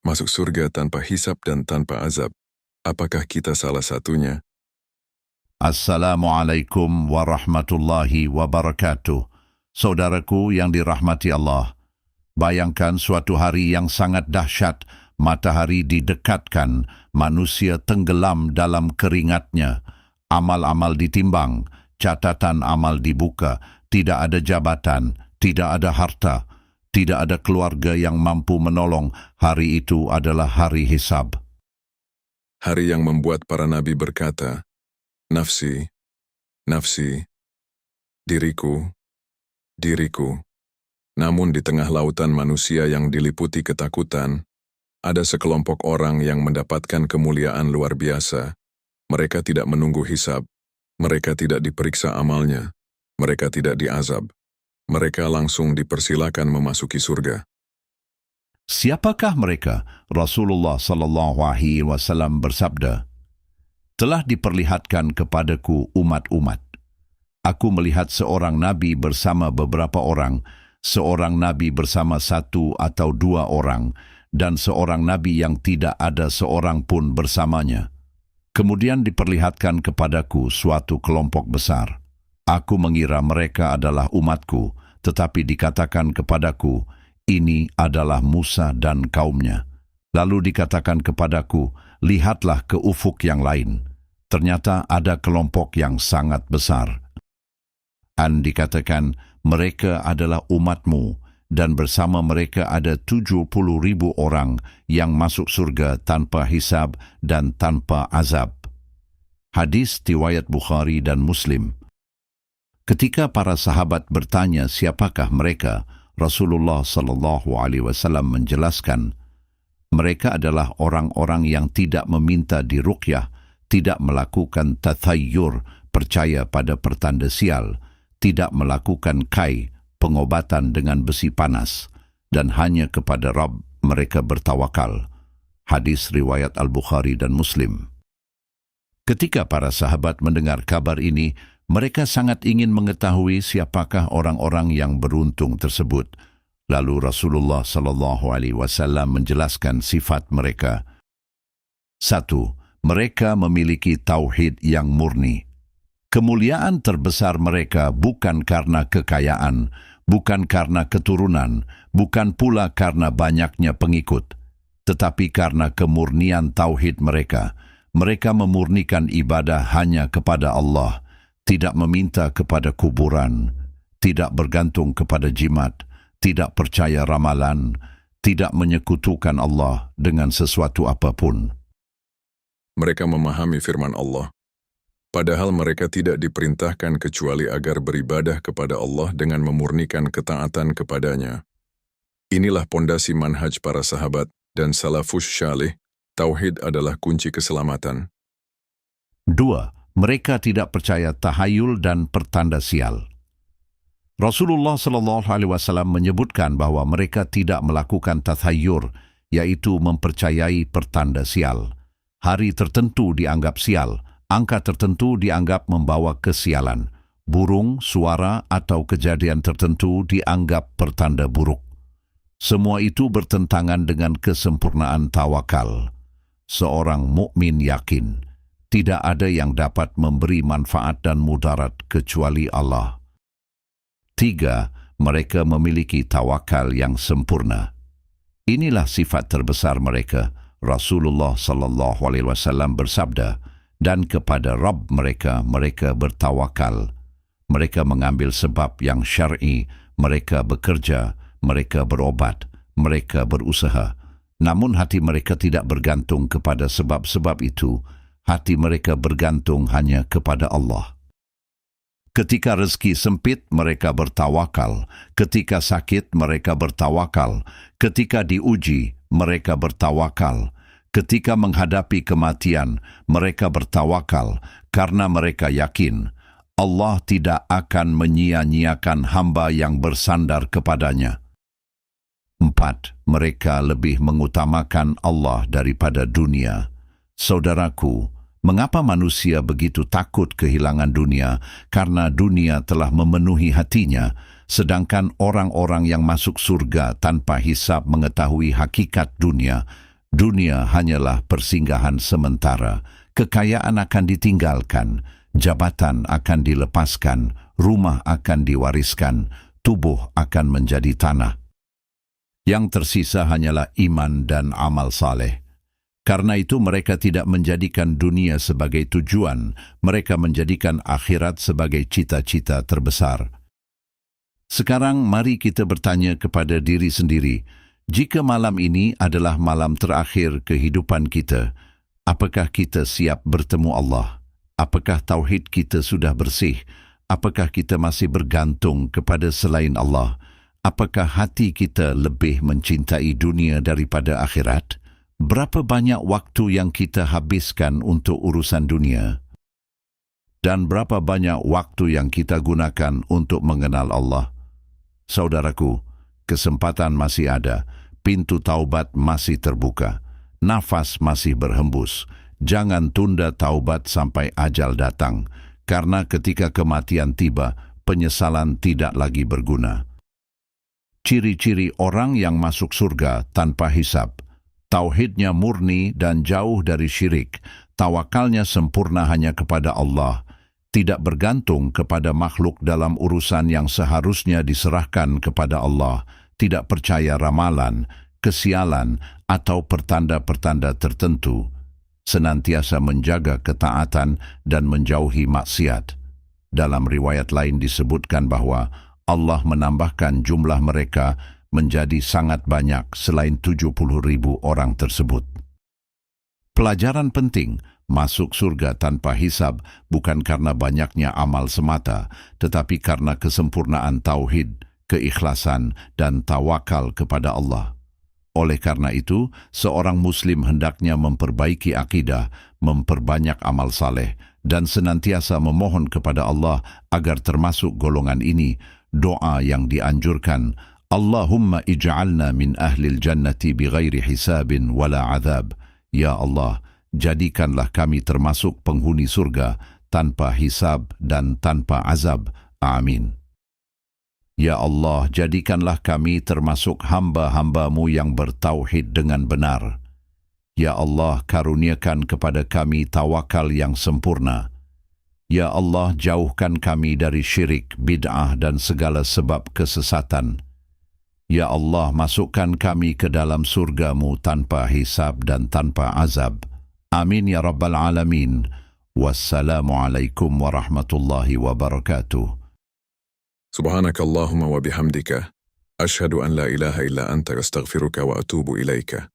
masuk surga tanpa hisab dan tanpa azab. Apakah kita salah satunya? Assalamualaikum warahmatullahi wabarakatuh. Saudaraku yang dirahmati Allah, bayangkan suatu hari yang sangat dahsyat, matahari didekatkan, manusia tenggelam dalam keringatnya, amal-amal ditimbang, catatan amal dibuka, tidak ada jabatan, tidak ada harta, tidak ada keluarga yang mampu menolong. Hari itu adalah hari hisab. Hari yang membuat para nabi berkata, "Nafsi, nafsi, diriku, diriku." Namun di tengah lautan manusia yang diliputi ketakutan, ada sekelompok orang yang mendapatkan kemuliaan luar biasa. Mereka tidak menunggu hisab, mereka tidak diperiksa amalnya, mereka tidak diazab. Mereka langsung dipersilakan memasuki surga. Siapakah mereka? Rasulullah SAW bersabda, "Telah diperlihatkan kepadaku umat-umat. Aku melihat seorang nabi bersama beberapa orang, seorang nabi bersama satu atau dua orang, dan seorang nabi yang tidak ada seorang pun bersamanya. Kemudian diperlihatkan kepadaku suatu kelompok besar. Aku mengira mereka adalah umatku, tetapi dikatakan kepadaku, ini adalah Musa dan kaumnya. Lalu dikatakan kepadaku, lihatlah ke ufuk yang lain. Ternyata ada kelompok yang sangat besar. Dan dikatakan, mereka adalah umatmu, dan bersama mereka ada 70.000 orang yang masuk surga tanpa hisab dan tanpa azab." Hadis riwayat Bukhari dan Muslim. Ketika para sahabat bertanya siapakah mereka, Rasulullah SAW menjelaskan, mereka adalah orang-orang yang tidak meminta diruqyah, tidak melakukan tathayyur, percaya pada pertanda sial, tidak melakukan kai, pengobatan dengan besi panas, dan hanya kepada Rabb mereka bertawakal. Hadis riwayat Al-Bukhari dan Muslim. Ketika para sahabat mendengar kabar ini, mereka sangat ingin mengetahui siapakah orang-orang yang beruntung tersebut. Lalu Rasulullah SAW menjelaskan sifat mereka. 1. Mereka memiliki tauhid yang murni. Kemuliaan terbesar mereka bukan karena kekayaan, bukan karena keturunan, bukan pula karena banyaknya pengikut, tetapi karena kemurnian tauhid mereka. Mereka memurnikan ibadah hanya kepada Allah, tidak meminta kepada kuburan, tidak bergantung kepada jimat, tidak percaya ramalan, tidak menyekutukan Allah dengan sesuatu apapun. Mereka memahami firman Allah, padahal mereka tidak diperintahkan kecuali agar beribadah kepada Allah dengan memurnikan ketaatan kepadanya. Inilah pondasi manhaj para sahabat dan salafus syalih. Tauhid adalah kunci keselamatan. 2. Mereka tidak percaya tahayul dan pertanda sial. Rasulullah SAW menyebutkan bahwa mereka tidak melakukan tathayur, yaitu mempercayai pertanda sial. Hari tertentu dianggap sial, angka tertentu dianggap membawa kesialan, burung, suara, atau kejadian tertentu dianggap pertanda buruk. Semua itu bertentangan dengan kesempurnaan tawakal. Seorang mukmin yakin, tidak ada yang dapat memberi manfaat dan mudarat kecuali Allah. 3. Mereka memiliki tawakal yang sempurna. Inilah sifat terbesar mereka. Rasulullah SAW bersabda, dan kepada Rabb mereka, mereka bertawakal. Mereka mengambil sebab yang syar'i, mereka bekerja, mereka berobat, mereka berusaha. Namun hati mereka tidak bergantung kepada sebab-sebab itu. Hati mereka bergantung hanya kepada Allah. Ketika rezeki sempit, mereka bertawakal. Ketika sakit, mereka bertawakal. Ketika diuji, mereka bertawakal. Ketika menghadapi kematian, mereka bertawakal karena mereka yakin Allah tidak akan menyia-nyiakan hamba yang bersandar kepadanya. 4. Mereka lebih mengutamakan Allah daripada dunia. Saudaraku, mengapa manusia begitu takut kehilangan dunia? Karena dunia telah memenuhi hatinya, sedangkan orang-orang yang masuk surga tanpa hisab mengetahui hakikat dunia, Dunia hanyalah persinggahan sementara, kekayaan akan ditinggalkan, jabatan akan dilepaskan, rumah akan diwariskan, tubuh akan menjadi tanah. Yang tersisa hanyalah iman dan amal saleh. Karena itu mereka tidak menjadikan dunia sebagai tujuan, mereka menjadikan akhirat sebagai cita-cita terbesar. Sekarang mari kita bertanya kepada diri sendiri, jika malam ini adalah malam terakhir kehidupan kita, apakah kita siap bertemu Allah? Apakah tauhid kita sudah bersih? Apakah kita masih bergantung kepada selain Allah? Apakah hati kita lebih mencintai dunia daripada akhirat? Berapa banyak waktu yang kita habiskan untuk urusan dunia? Dan berapa banyak waktu yang kita gunakan untuk mengenal Allah? Saudaraku, kesempatan masih ada, pintu taubat masih terbuka, nafas masih berhembus. Jangan tunda taubat sampai ajal datang, karena ketika kematian tiba, penyesalan tidak lagi berguna. Ciri-ciri orang yang masuk surga tanpa hisab: tauhidnya murni dan jauh dari syirik, tawakalnya sempurna hanya kepada Allah, tidak bergantung kepada makhluk dalam urusan yang seharusnya diserahkan kepada Allah, tidak percaya ramalan, kesialan, atau pertanda-pertanda tertentu, senantiasa menjaga ketaatan dan menjauhi maksiat. Dalam riwayat lain disebutkan bahwa Allah menambahkan jumlah mereka menjadi sangat banyak selain 70.000 orang tersebut. Pelajaran penting: masuk surga tanpa hisab bukan karena banyaknya amal semata, tetapi karena kesempurnaan tauhid, keikhlasan, dan tawakal kepada Allah. Oleh karena itu, seorang Muslim hendaknya memperbaiki akidah, memperbanyak amal saleh, dan senantiasa memohon kepada Allah agar termasuk golongan ini. Doa yang dianjurkan, Allahumma ij'alna min ahlil jannati bighairi hisabin wala azab. Ya Allah, jadikanlah kami termasuk penghuni surga tanpa hisab dan tanpa azab. Amin. Ya Allah, jadikanlah kami termasuk hamba-hamba-Mu yang bertauhid dengan benar. Ya Allah, karuniakan kepada kami tawakal yang sempurna. Ya Allah, jauhkan kami dari syirik, bid'ah dan segala sebab kesesatan. Ya Allah, masukkan kami ke dalam surga-Mu tanpa hisab dan tanpa azab. Amin ya Rabbal Alamin. Wassalamualaikum warahmatullahi wabarakatuh. Subhanakallahumma wa bihamdika, ashhadu an la ilaha illa anta astaghfiruka wa atubu ilaika.